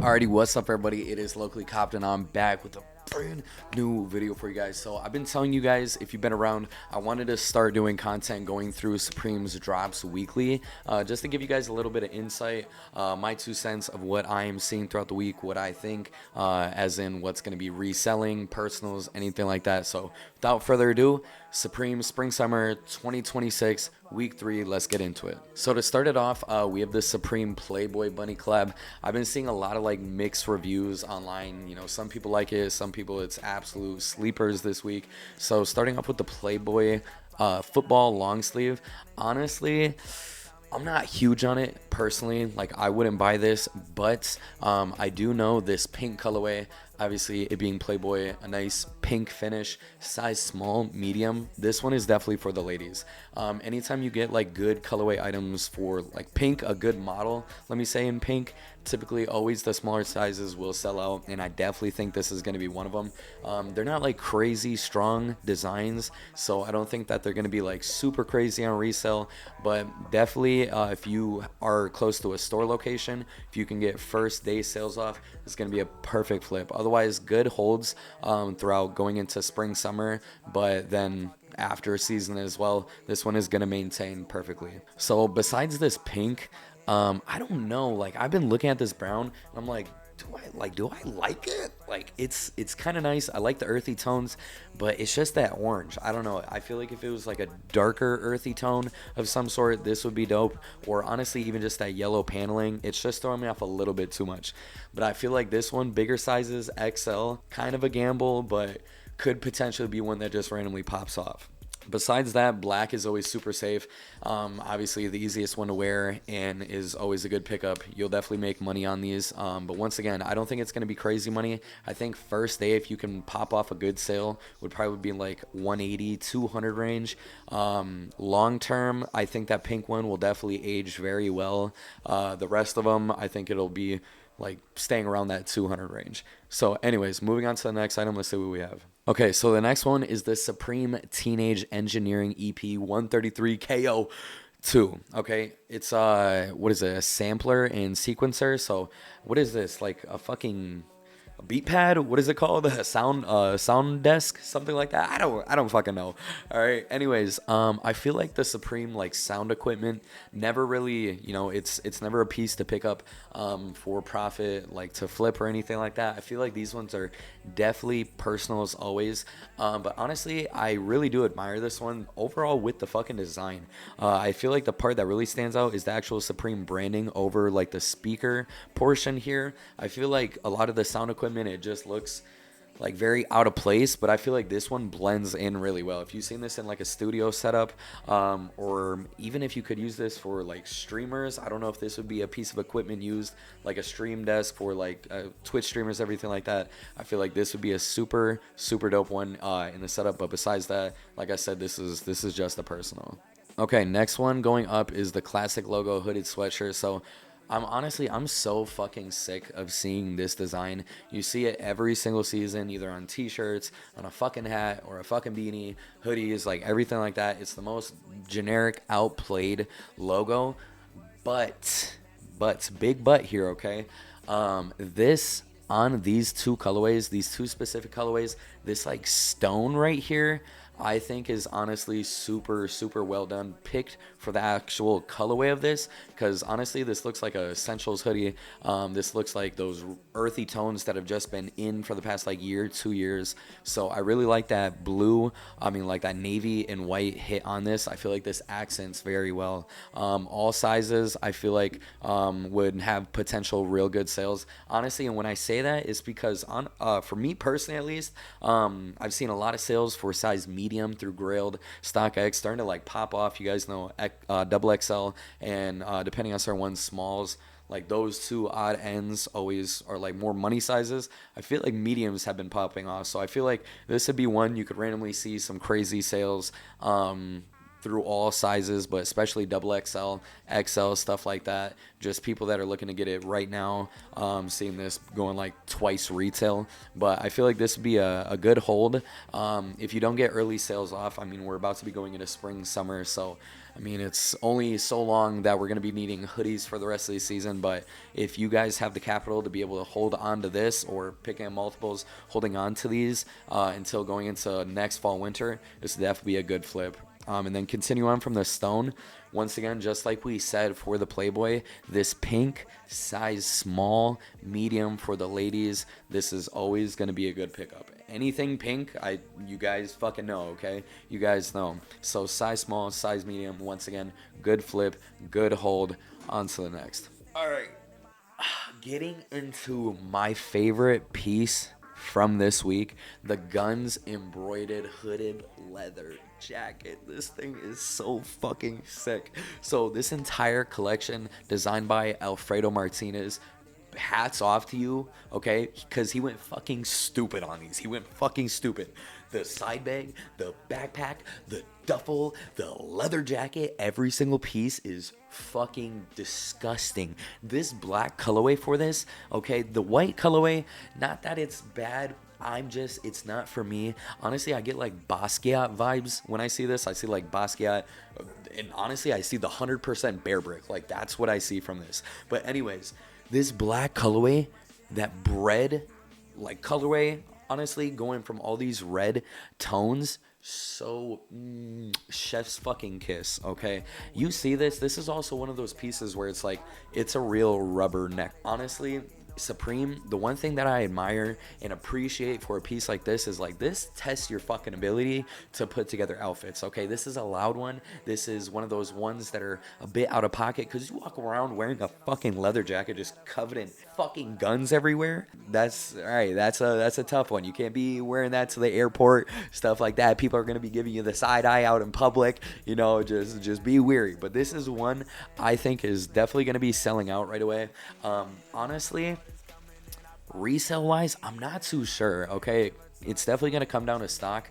Alrighty, what's up everybody? It is Locally Copped and I'm back with a brand new video for you guys. So I've been telling you guys, if you've been around, I wanted to start doing content going through Supreme's drops weekly, just to give you guys a little bit of insight, my 2 cents of what I am seeing throughout the week, what I think, as in what's going to be reselling, personals, anything like that. So without further ado, Supreme Spring Summer 2026 Week 3, let's get into it. So to start it off, we have the Supreme Playboy Bunny collab. I've been seeing a lot of like mixed reviews online. You know, some people like it, some people it's absolute sleepers this week. So starting off with the Playboy football long sleeve, honestly, I'm not huge on it personally. Like, I wouldn't buy this, but I do know this pink colorway, obviously it being Playboy, a nice pink finish, size small, medium. This one is definitely for the ladies. Anytime you get like good colorway items for like pink, a good model, let me say in pink, typically always the smaller sizes will sell out, and I definitely think this is going to be one of them. They're not like crazy strong designs, so I don't think that they're going to be like super crazy on resale, but definitely if you are close to a store location, if you can get first day sales off, it's going to be a perfect flip. Otherwise, good holds throughout going into spring summer, but then after season as well, this one is going to maintain perfectly. So besides this pink, I don't know, like I've been looking at this brown and I'm like, do I like it? Like it's kind of nice. I like the earthy tones, but it's just that orange. I don't know. I feel like if it was like a darker earthy tone of some sort, this would be dope. Or honestly, even just that yellow paneling, it's just throwing me off a little bit too much. But I feel like this one, bigger sizes, XL, kind of a gamble, but could potentially be one that just randomly pops off. Besides that, black is always super safe. Obviously the easiest one to wear and is always a good pickup. You'll definitely make money on these, but once again, I don't think it's going to be crazy money. I think first day, if you can pop off a good sale, would probably be like 180 200 range. Long term, I think that pink one will definitely age very well. The rest of them, I think it'll be like staying around that 200 range. So anyways, moving on to the next item, let's see what we have. Okay, so the next one is the Supreme Teenage Engineering EP 133 KO2. Okay, it's what is it, a sampler and sequencer. So what is this, like a fucking beat pad? What is it called? A sound desk, something like that. I don't fucking know. All right, anyways, I feel like the Supreme like sound equipment never really, you know, it's never a piece to pick up for profit, like to flip or anything like that. I feel like these ones are definitely personal as always, but honestly, I really do admire this one overall with the fucking design. I feel like the part that really stands out is the actual Supreme branding over like the speaker portion here. I feel like a lot of the sound equipment, it just looks like very out of place, but I feel like this one blends in really well. If you've seen this in like a studio setup, or even if you could use this for like streamers, I don't know if this would be a piece of equipment used like a stream desk for like Twitch streamers, everything like that. I feel like this would be a super dope one in the setup. But besides that, like I said, this is just a personal. Okay, next one going up is the classic logo hooded sweatshirt. So I'm so fucking sick of seeing this design. You see it every single season, either on t-shirts, on a fucking hat, or a fucking beanie, hoodies, like everything like that. It's the most generic, outplayed logo. But big but here, okay? This on these two colorways, these two specific colorways, this like stone right here, I think is honestly super well done, picked for the actual colorway of this, because honestly this looks like a essentials hoodie. This looks like those earthy tones that have just been in for the past like year, 2 years. So I really like that blue, like that navy and white hit on this. I feel like this accents very well. All sizes I feel like would have potential real good sales, honestly. And when I say that, it's because for me personally at least, I've seen a lot of sales for size medium through Grailed, StockX starting to like pop off. You guys know double XL, and depending on certain ones, smalls. Like those two odd ends always are like more money sizes. I feel like mediums have been popping off, so I feel like this would be one you could randomly see some crazy sales. through all sizes, but especially double XL, XL, stuff like that. Just people that are looking to get it right now. Seeing this going like twice retail, but I feel like this would be a good hold. If you don't get early sales off, I mean, we're about to be going into spring, summer, so I mean, it's only so long that we're going to be needing hoodies for the rest of the season, but if you guys have the capital to be able to hold on to this or picking up multiples, holding on to these until going into next fall, winter, this would definitely be a good flip. And then continue on from the stone. Once again, just like we said for the Playboy, this pink, size small, medium for the ladies, this is always going to be a good pickup. Anything pink, you guys fucking know, okay? You guys know. So size small, size medium, once again, good flip, good hold. On to the next. All right. Getting into my favorite piece from this week, the Guns embroidered hooded leather jacket. This thing is so fucking sick. So this entire collection designed by Alfredo Martinez, hats off to you, okay, because he went fucking stupid on these. He went fucking stupid. The side bag, the backpack, the duffel, the leather jacket, every single piece is fucking disgusting. This black colorway for this, okay, the white colorway, not that it's bad, it's not for me. Honestly, I get like Basquiat vibes when I see this. I see like Basquiat, and honestly, I see the 100% bear brick. Like, that's what I see from this. But anyways, this black colorway, that bread like colorway, honestly, going from all these red tones, so chef's fucking kiss, okay? You see this is also one of those pieces where it's like, it's a real rubber neck. Honestly, Supreme, the one thing that I admire and appreciate for a piece like this is like, this tests your fucking ability to put together outfits, okay? This is a loud one. This is one of those ones that are a bit out of pocket, because you walk around wearing a fucking leather jacket just covered in fucking guns everywhere. That's all right. That's a tough one. You can't be wearing that to the airport, stuff like that. People are gonna be giving you the side eye out in public, you know. Just be weary. But this is one I think is definitely gonna be selling out right away. Honestly, resale wise, I'm not too sure, okay? It's definitely going to come down to stock,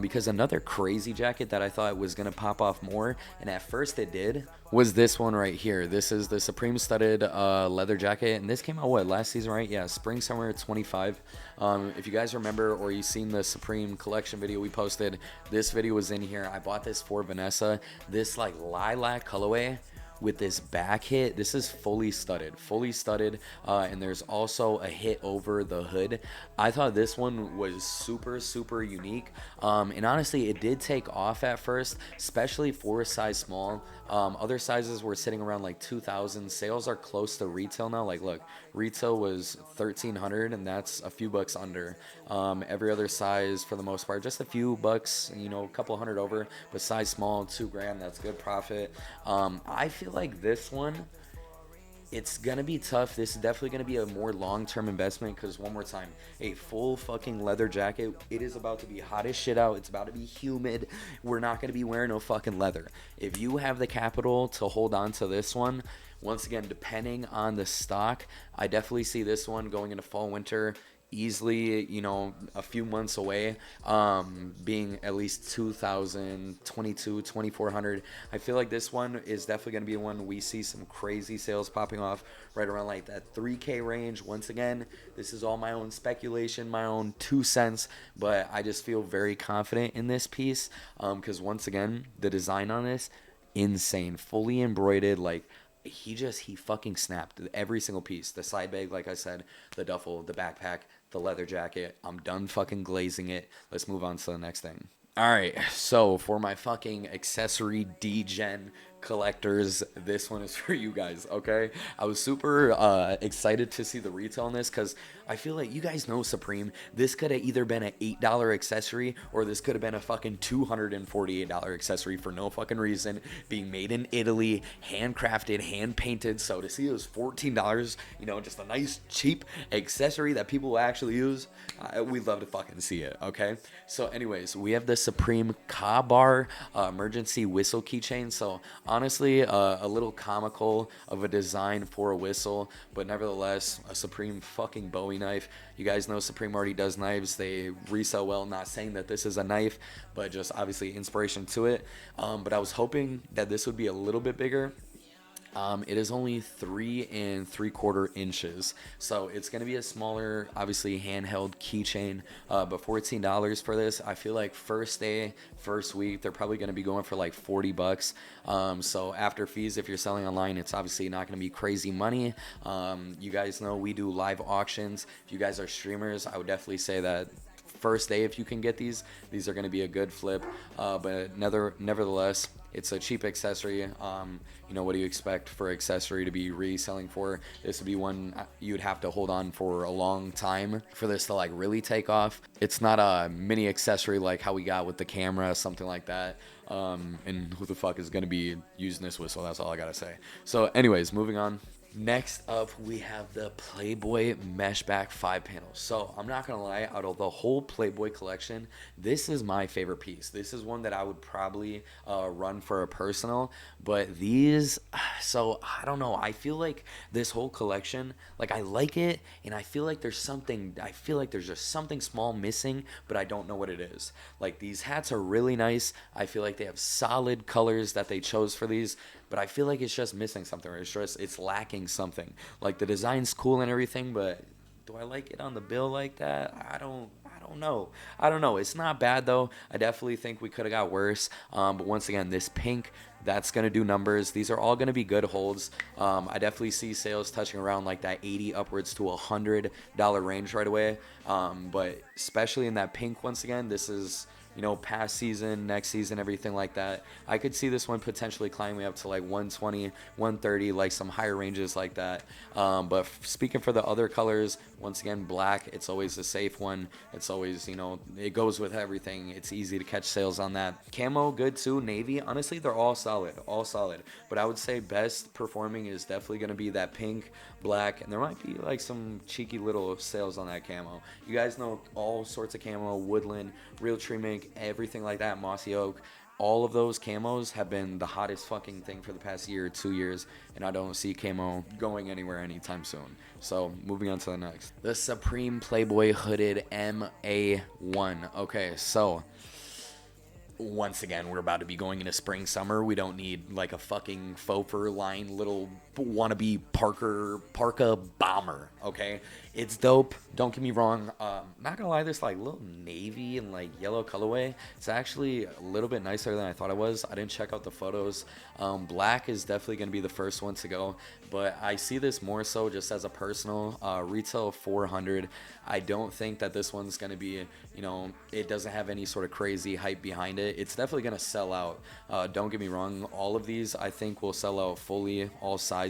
because another crazy jacket that I thought was going to pop off more, and at first it did, was this one right here. This is the Supreme studded leather jacket, and this came out, what, last season, right? Yeah, spring, summer 25. If you guys remember, or you've seen the Supreme collection video we posted, this video was in here. I bought this for Vanessa. This like lilac colorway with this back hit, this is fully studded, and there's also a hit over the hood. I thought this one was super unique, and honestly, it did take off at first, especially for a size small. Other sizes were sitting around like 2,000. Sales are close to retail now. Like, look, retail was 1,300, and that's a few bucks under. Every other size, for the most part, just a few bucks, you know, a couple hundred over. But size small, $2,000, that's good profit. I feel like this one, it's gonna be tough. This is definitely gonna be a more long-term investment, because one more time, a full fucking leather jacket, it is about to be hot as shit out. It's about to be humid. We're not gonna be wearing no fucking leather. If you have the capital to hold on to this one, once again, depending on the stock, I definitely see this one going into fall, winter, easily, you know, a few months away, being at least 2,000, 2,400. I feel like this one is definitely going to be one we see some crazy sales popping off right around like that 3K range. Once again, this is all my own speculation, my own 2 cents, but I just feel very confident in this piece, because once again, the design on this, insane, fully embroidered, like, he fucking snapped every single piece. The side bag, like I said, the duffel, the backpack, the leather jacket. I'm done fucking glazing it. Let's move on to the next thing. All right, so for my fucking accessory degen collectors, this one is for you guys, okay? I was super excited to see the retail on this, because I feel like, you guys know Supreme, this could have either been an $8 accessory, or this could have been a fucking $248 accessory for no fucking reason, being made in Italy, handcrafted, hand painted. So to see it was $14, you know, just a nice cheap accessory that people will actually use, we'd love to fucking see it, okay? So anyways, we have the Supreme Ka Bar emergency whistle keychain. So Honestly, a little comical of a design for a whistle, but nevertheless, a Supreme fucking Bowie knife. You guys know Supreme already does knives. They resell well. Not saying that this is a knife, but just obviously inspiration to it. But I was hoping that this would be a little bit bigger. It is only 3 3/4 inches, so it's going to be a smaller, obviously handheld keychain, but $14 for this. I feel like first day, first week, they're probably going to be going for like 40 bucks. So after fees, if you're selling online, it's obviously not going to be crazy money. You guys know we do live auctions. If you guys are streamers, I would definitely say that first day, if you can get these are going to be a good flip. But nevertheless, it's a cheap accessory. What do you expect for accessory to be reselling for? This would be one you'd have to hold on for a long time for this to like really take off. It's not a mini accessory like how we got with the camera, something like that. And who the fuck is going to be using this whistle? That's all I gotta say. So anyways, moving on. Next up, we have the Playboy mesh back 5-panel. So I'm not gonna lie, out of the whole Playboy collection, this is my favorite piece. This is one that I would probably run for a personal. But these, so I don't know. I feel like this whole collection, like I like it, and I feel like there's just something small missing, but I don't know what it is. Like these hats are really nice. I feel like they have solid colors that they chose for these. But I feel like it's just missing something, or it's lacking something. Like the design's cool and everything, but do I like it on the bill like that? I don't know. It's not bad though. I definitely think we could have got worse. But once again, this pink, that's gonna do numbers. These are all gonna be good holds. I definitely see sales touching around like that 80 upwards to $100 range right away. But especially in that pink, once again, this is, past season, next season, everything like that. I could see this one potentially climbing up to like 120, 130, like some higher ranges like that. But speaking for the other colors, once again, black, it's always a safe one. It's always, it goes with everything. It's easy to catch sales on that. Camo, good too. Navy, honestly, they're all solid. But I would say best performing is definitely going to be that pink, black, and there might be like some cheeky little sales on that camo. You guys know all sorts of camo, woodland, real tree mink, everything like that, mossy oak. All of those camos have been the hottest fucking thing for the past year or 2 years, and I don't see camo going anywhere anytime soon. So moving on to the next, the Supreme Playboy hooded MA-1. Okay, so once again, we're about to be going into spring summer. We don't need like a fucking faux fur line little wannabe parka bomber. Okay, it's dope, don't get me wrong. Not gonna lie, this like little navy and like yellow colorway, it's actually a little bit nicer than I thought it was. I didn't check out the photos. Black is definitely gonna be the first one to go, but I see this more so just as a personal. Retail 400. I don't think that this one's gonna be, it doesn't have any sort of crazy hype behind it. It's definitely gonna sell out. Don't get me wrong, all of these I think will sell out fully, all sizes.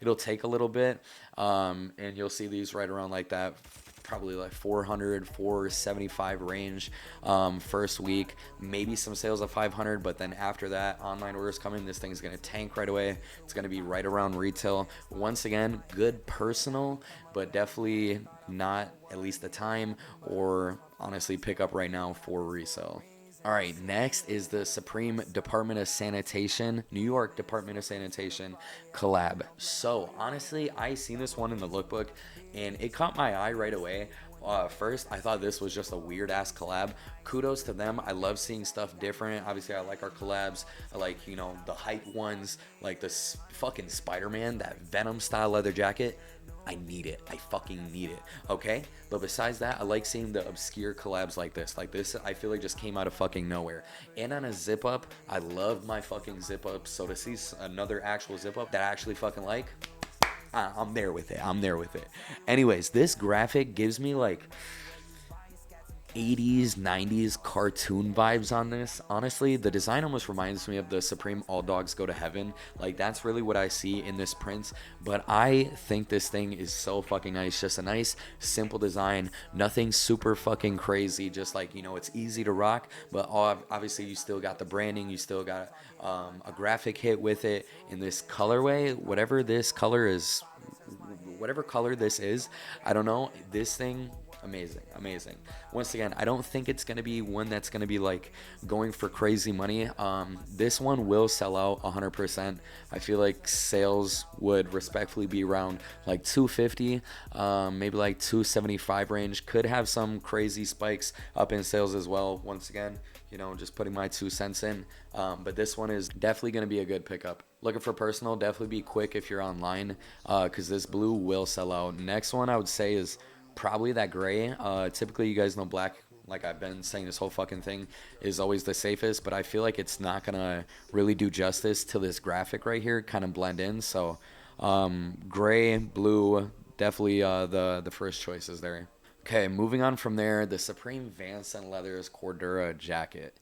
It'll take a little bit, and you'll see these right around like that, probably like 400, 475 range first week. Maybe some sales of 500, but then after that, online orders coming, this thing's gonna tank right away. It's gonna be right around retail. Once again, good personal, but definitely not at least the time, or honestly pick up right now for resale. All right, next is the Supreme Department of Sanitation, New York Department of Sanitation collab. So honestly, I seen this one in the lookbook and it caught my eye right away. First, I thought this was just a weird ass collab. Kudos to them. I love seeing stuff different. Obviously, I like our collabs. I like, the hype ones, like this fucking Spider-Man, that Venom style leather jacket. I need it. I fucking need it. Okay? But besides that, I like seeing the obscure collabs like this. Like this, I feel like just came out of fucking nowhere. And on a zip up, I love my fucking zip up. So to see another actual zip up that I actually fucking like, I'm there with it. Anyways, this graphic gives me like 80s, 90s cartoon vibes on this. Honestly, the design almost reminds me of the Supreme All Dogs Go to Heaven. Like, that's really what I see in this print. But I think this thing is so fucking nice. Just a nice, simple design. Nothing super fucking crazy. Just like, it's easy to rock. But obviously, you still got the branding. You still got a graphic hit with it in this colorway. Whatever color this is, I don't know. This thing, Amazing, amazing. Once again, I don't think it's going to be one that's going to be like going for crazy money. This one will sell out 100%. I feel like sales would respectfully be around like 250, maybe like 275 range. Could have some crazy spikes up in sales as well. Once again, you know, just putting my 2 cents in. But this one is definitely going to be a good pickup. Looking for personal, definitely be quick if you're online, because this blue will sell out. Next one I would say is probably that gray. Typically, you guys know black, like I've been saying this whole fucking thing, is always the safest, but I feel like it's not gonna really do justice to this graphic right here, kind of blend in. So gray, blue, definitely the first choices there. Okay, moving on from there, the Supreme Vanson Leathers Cordura jacket.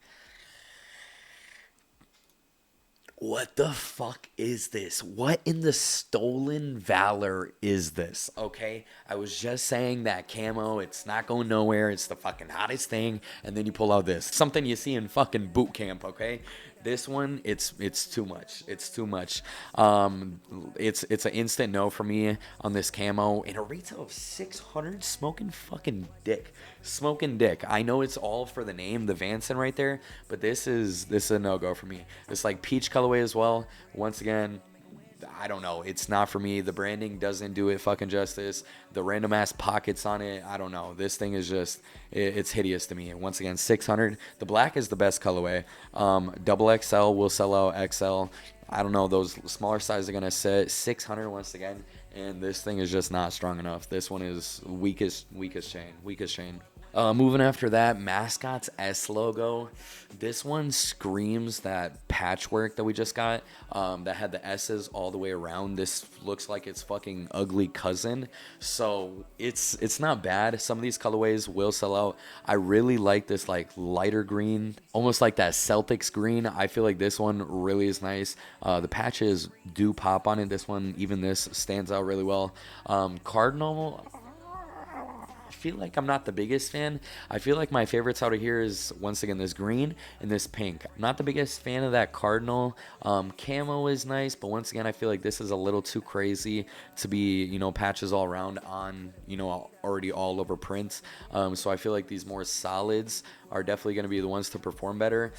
What the fuck is this? What in the stolen valor is this? Okay, I was just saying that camo, it's not going nowhere. It's the fucking hottest thing, and then you pull out this, something you see in fucking boot camp. Okay, this one, it's too much. It's too much. It's an instant no for me on this camo. In a retail of 600, smoking fucking dick. Smoking dick. I know it's all for the name, the Vanson right there, but this is a no-go for me. It's like peach colorway as well. Once again, I don't know. It's not for me. The branding doesn't do it fucking justice. The random ass pockets on it, I don't know. This thing is just, it's hideous to me. Once again, 600. The black is the best colorway. Double XL will sell out XL. I don't know. Those smaller sizes are going to sit 600 once again. And this thing is just not strong enough. This one is weakest chain. Moving after that, Mascots S logo. This one screams that patchwork that we just got, that had the S's all the way around. This looks like its fucking ugly cousin. So it's not bad. Some of these colorways will sell out. I really like this like lighter green, almost like that Celtics green. I feel like this one really is nice. The patches do pop on it. This one, even this stands out really well. Cardinal, I feel like I'm not the biggest fan. I feel like my favorites out of here is, once again, this green and this pink. I'm not the biggest fan of that cardinal. Camo is nice, but once again, I feel like this is a little too crazy to be, you know, patches all around on, you know, already all over prints. So I feel like these more solids are definitely going to be the ones to perform better.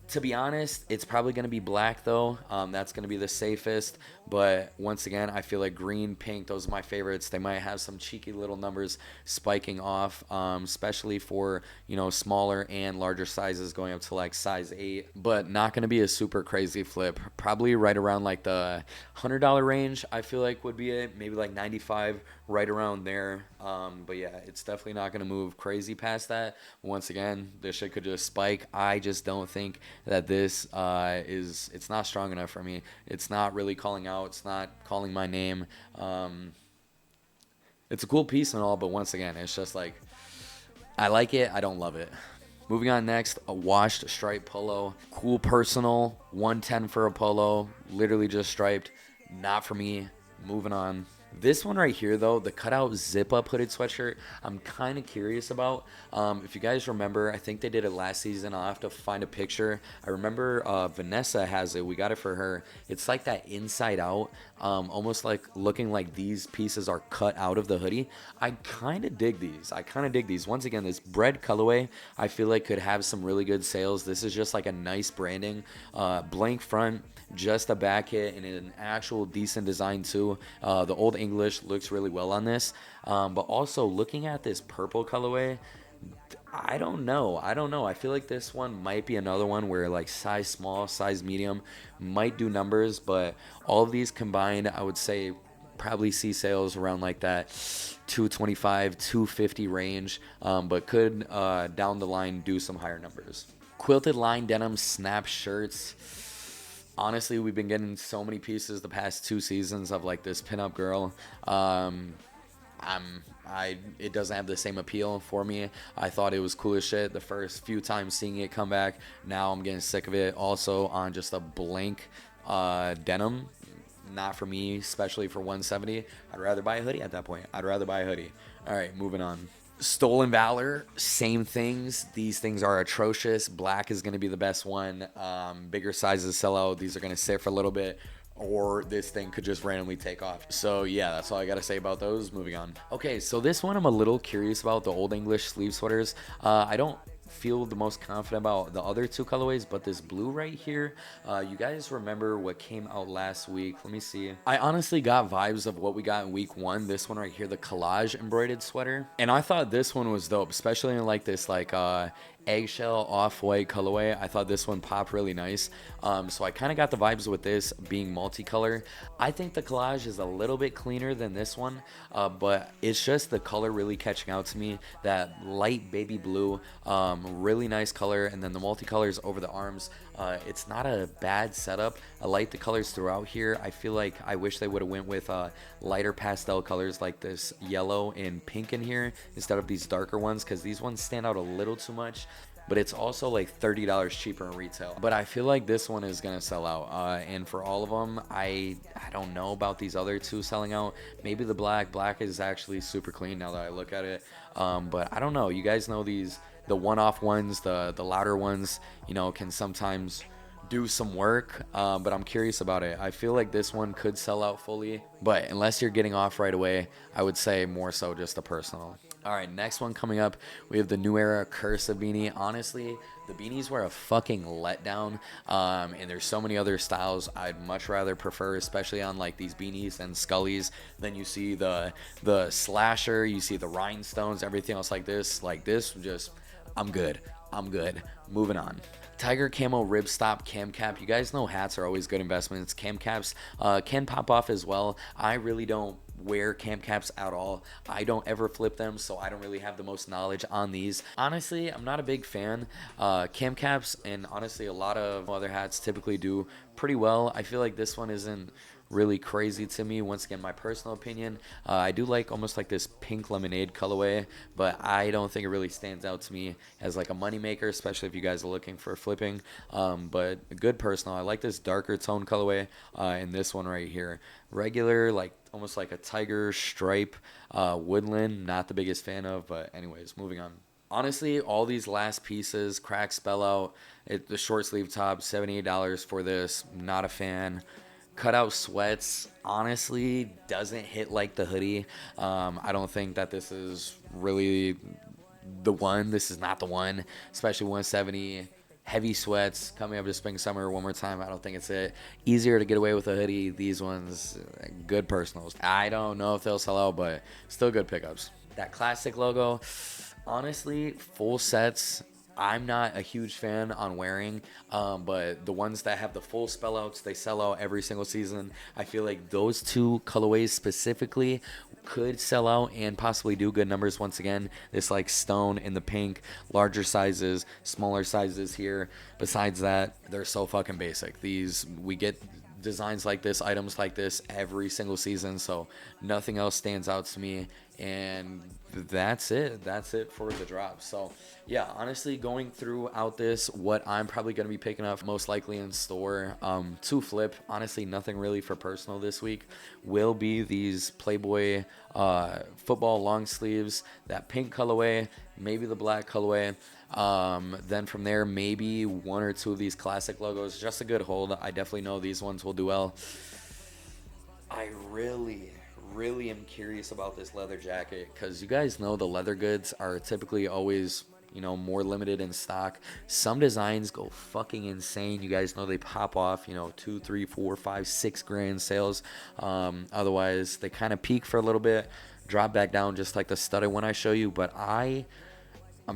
To be honest, it's probably going to be black, though. That's going to be the safest. But once again, I feel like green, pink, those are my favorites. They might have some cheeky little numbers spiking off, especially for, you know, smaller and larger sizes going up to like size 8. But not going to be a super crazy flip. Probably right around like the $100 range, I feel like would be it. Maybe like 95, right around there. But yeah, it's definitely not going to move crazy past that. Once again, this shit could just spike. I just don't think that this it's not strong enough for me. It's not really calling out. It's not calling my name. It's a cool piece and all, but once again, it's just like, I like it. I don't love it. Moving on next, a washed striped polo. Cool personal, 110 for a polo. Literally just striped. Not for me. Moving on. This one right here, though, the cutout zip-up hooded sweatshirt, I'm kind of curious about. If you guys remember, I think they did it last season. I'll have to find a picture. I remember Vanessa has it. We got it for her. It's like that inside out, almost like looking like these pieces are cut out of the hoodie. I kind of dig these. Once again, this bread colorway, I feel like could have some really good sales. This is just like a nice branding. Blank front, just a back hit, and an actual decent design too. The Old English looks really well on this, but also looking at this purple colorway, I don't know. I feel like this one might be another one where like size small, size medium might do numbers, but all of these combined, I would say probably see sales around like that 225, 250 range, but could down the line do some higher numbers. Quilted line denim snap shirts. Honestly, we've been getting so many pieces the past 2 seasons of like this pinup girl. It doesn't have the same appeal for me. I thought it was cool as shit the first few times seeing it come back. Now I'm getting sick of it. Also on just a blank denim, not for me, especially for 170. I'd rather buy a hoodie at that point. All right, moving on. Stolen Valor, same things. These things are atrocious. Black is going to be the best one. Bigger sizes sell out. These are going to sit for a little bit. or this thing could just randomly take off. So yeah, that's all I gotta say about those. Moving on. Okay, so this one I'm a little curious about, the Old English sleeve sweaters. I don't feel the most confident about the other two colorways, but this blue right here, you guys remember what came out last week? Let me see. I honestly got vibes of what we got in week 1. This one right here, the collage embroidered sweater, and I thought this one was dope, especially in like this like eggshell off-white colorway. I thought this one popped really nice. So I kind of got the vibes with this being multicolor. I think the collage is a little bit cleaner than this one, but it's just the color really catching out to me. That light baby blue, really nice color, and then the multicolors over the arms. It's not a bad setup. I like the colors throughout here. I feel like I wish they would have went with lighter pastel colors like this yellow and pink in here instead of these darker ones, because these ones stand out a little too much. But it's also like $30 cheaper in retail. But I feel like this one is gonna sell out. And for all of them, I don't know about these other two selling out. Maybe the black is actually super clean now that I look at it. But I don't know. You guys know the one-off ones, the louder ones, you know, can sometimes do some work, but I'm curious about it. I feel like this one could sell out fully, but unless you're getting off right away, I would say more so just a personal. All right, next one coming up, we have the New Era Cursive beanie. Honestly, the beanies were a fucking letdown, and there's so many other styles I'd much rather prefer, especially on like these beanies and Scullies. Then you see the slasher, you see the rhinestones, everything else like this. Like this, just I'm good. Moving on. Tiger Camo Rib Stop Cam Cap. You guys know hats are always good investments. Cam caps can pop off as well. I really don't wear cam caps at all. I don't ever flip them, so I don't really have the most knowledge on these. Honestly, I'm not a big fan. Cam caps and honestly a lot of other hats typically do pretty well. I feel like this one isn't really crazy to me. Once again, my personal opinion. I do like almost like this pink lemonade colorway, but I don't think it really stands out to me as like a moneymaker, especially if you guys are looking for flipping. But good personal. I like this darker tone colorway and this one right here. Regular, like almost like a tiger stripe woodland. Not the biggest fan of, but anyways, moving on. Honestly, all these last pieces, crack spell out, the short sleeve top, $78 for this. Not a fan. Cutout sweats honestly doesn't hit like the hoodie. I don't think that this is really the one. This is not the one, especially 170 heavy sweats coming up to spring summer one more time. I don't think it's it. Easier to get away with a hoodie. These ones, good personals. I don't know if they'll sell out, but still good pickups. That classic logo, honestly, full sets I'm not a huge fan on wearing, but the ones that have the full spell outs, they sell out every single season. I feel like those two colorways specifically could sell out and possibly do good numbers once again. This like stone in the pink, larger sizes, smaller sizes here. Besides that, they're so fucking basic. We get designs like this, items like this every single season, so nothing else stands out to me. And that's it for the drop. So yeah, honestly, going throughout this, what I'm probably going to be picking up most likely in store to flip, honestly nothing really for personal this week, will be these Playboy football long sleeves, that pink colorway, maybe the black colorway. Then from there, maybe one or two of these classic logos. Just a good hold. I definitely know these ones will do well. I really am curious about this leather jacket, because you guys know the leather goods are typically always, more limited in stock. Some designs go fucking insane. You guys know they pop off, 2, 3, 4, 5, 6 grand sales. Otherwise, they kind of peak for a little bit, drop back down just like the studded one I show you. But I'm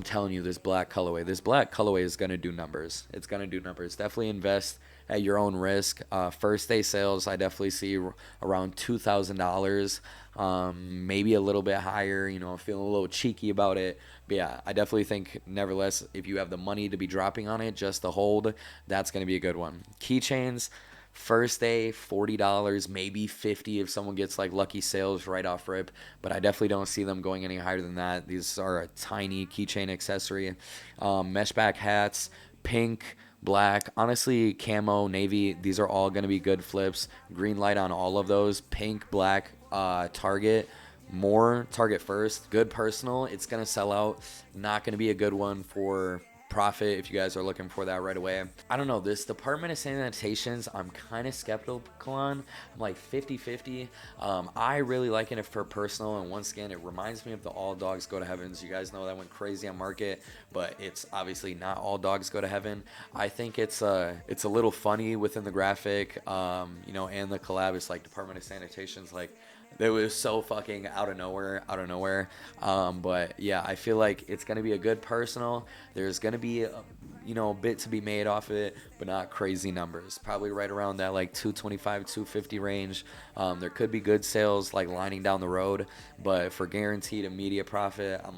telling you, this black colorway is going to do numbers. It's going to do numbers. Definitely invest at your own risk. First day sales, I definitely see around $2,000, maybe a little bit higher. I'm feeling a little cheeky about it. But yeah, I definitely think, nevertheless, if you have the money to be dropping on it just to hold, that's going to be a good one. Keychains, first day, $40, maybe $50 if someone gets like lucky sales right off rip, but I definitely don't see them going any higher than that. These are a tiny keychain accessory. Mesh back hats, pink, black, honestly camo, navy, these are all going to be good flips. Green light on all of those. Pink, black, Target, more Target first. Good personal, it's going to sell out. Not going to be a good one for profit if you guys are looking for that right away. I don't know, this Department of Sanitations, I'm kind of skeptical on. I'm like 50-50. I really like it for personal, and once again, it reminds me of the All Dogs Go to Heavens. You guys know that went crazy on market, but it's obviously not all dogs go to heaven. I think it's a little funny within the graphic, you know, and the collab. It's like Department of Sanitation's like, it was so fucking out of nowhere. But yeah, I feel like it's gonna be a good personal. There's gonna be you know, a bit to be made off of it, but not crazy numbers. Probably right around that like 225, 250 range. There could be good sales like lining down the road, but for guaranteed immediate profit, I'm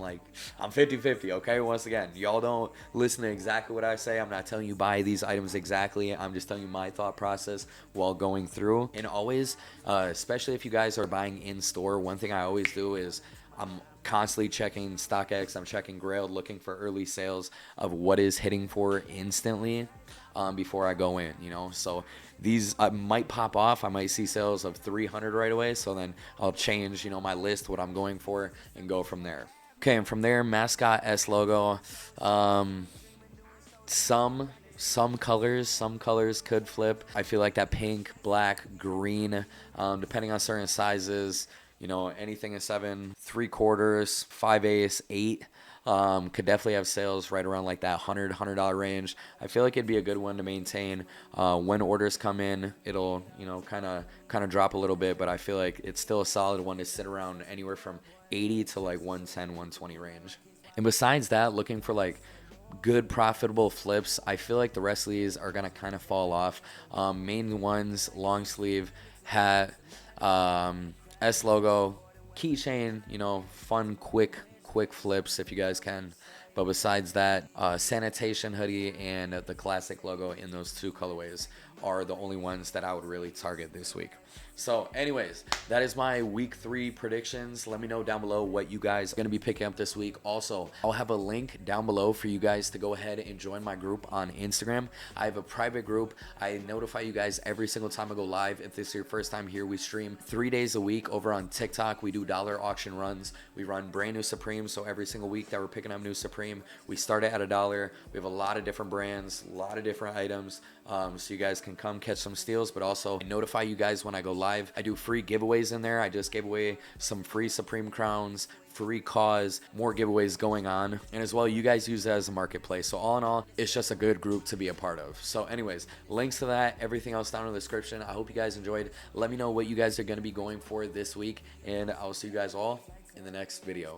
50-50. Okay, once again, y'all don't listen to exactly what I say. I'm not telling you buy these items exactly. I'm just telling you my thought process while going through. And always, especially if you guys are buying in store, one thing I always do is I'm constantly checking StockX, I'm checking Grailed, looking for early sales of what is hitting for instantly before I go in, you know. So these might pop off. I might see sales of 300 right away, so then I'll change, you know, my list, what I'm going for, and go from there. Okay, and from there, Mascot S logo. Some colors could flip. I feel like that pink, black, green, depending on certain sizes, you know, anything in 7 3/4, 5/8, 8, could definitely have sales right around like that $100 range. I feel like it'd be a good one to maintain. When orders come in, it'll, you know, kind of drop a little bit, but I feel like it's still a solid one to sit around anywhere from 80 to like 110, 120 range. And besides that, looking for like good profitable flips, I feel like the rest of these are gonna kind of fall off. Main ones, long sleeve, hat, S logo, keychain, you know, fun, quick flips if you guys can. But besides that, Sanitation hoodie and the classic logo in those 2 colorways are the only ones that I would really target this week. So anyways, that is my week 3 predictions. Let me know down below what you guys are going to be picking up this week. Also, I'll have a link down below for you guys to go ahead and join my group on Instagram. I have a private group. I notify you guys every single time I go live. If this is your first time here, we stream 3 days a week over on TikTok. We do dollar auction runs. We run brand new Supreme, so every single week that we're picking up new Supreme, we start it at $1. We have a lot of different brands, a lot of different items, so you guys can come catch some steals, but also notify you guys when I go live. I do free giveaways in there. I just gave away some free Supreme crowns, free cause, more giveaways going on, and as well, you guys use it as a marketplace. So all in all, it's just a good group to be a part of. So anyways, links to that, everything else down in the description. I hope you guys enjoyed. Let me know what you guys are going to be going for this week, and I'll see you guys all in the next video.